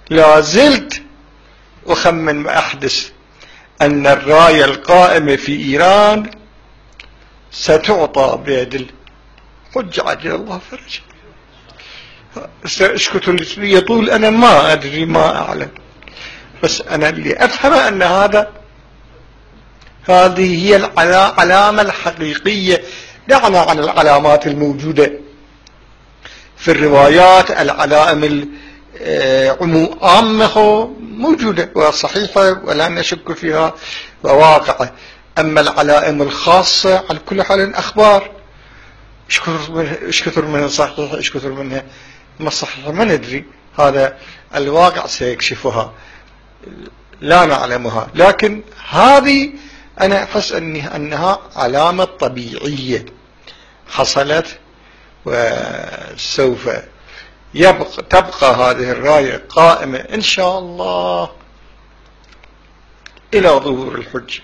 لا زلت أخمن ما أحدث أن الراية القائمة في إيران ستعطى بيد الحجة عجل الله فرجه. اسكتوا يطول، أنا ما أدري ما أعلم، بس أنا اللي أفهم أن هذه هي العلامة الحقيقية. دعنا عن العلامات الموجودة في الروايات، العلائم عامة موجودة وصحيحة ولا نشك فيها وواقعة، أما العلائم الخاصة على كل حال أخبار، إيش كثر منها صحيحة إيش كثر منها ما صحيحة ما ندري، هذا الواقع سيكشفها، لا نعلمها. لكن هذه أنا أحس أنها علامة طبيعية حصلت، وسوف تبقى هذه الراية قائمة إن شاء الله إلى ظهور الحجة.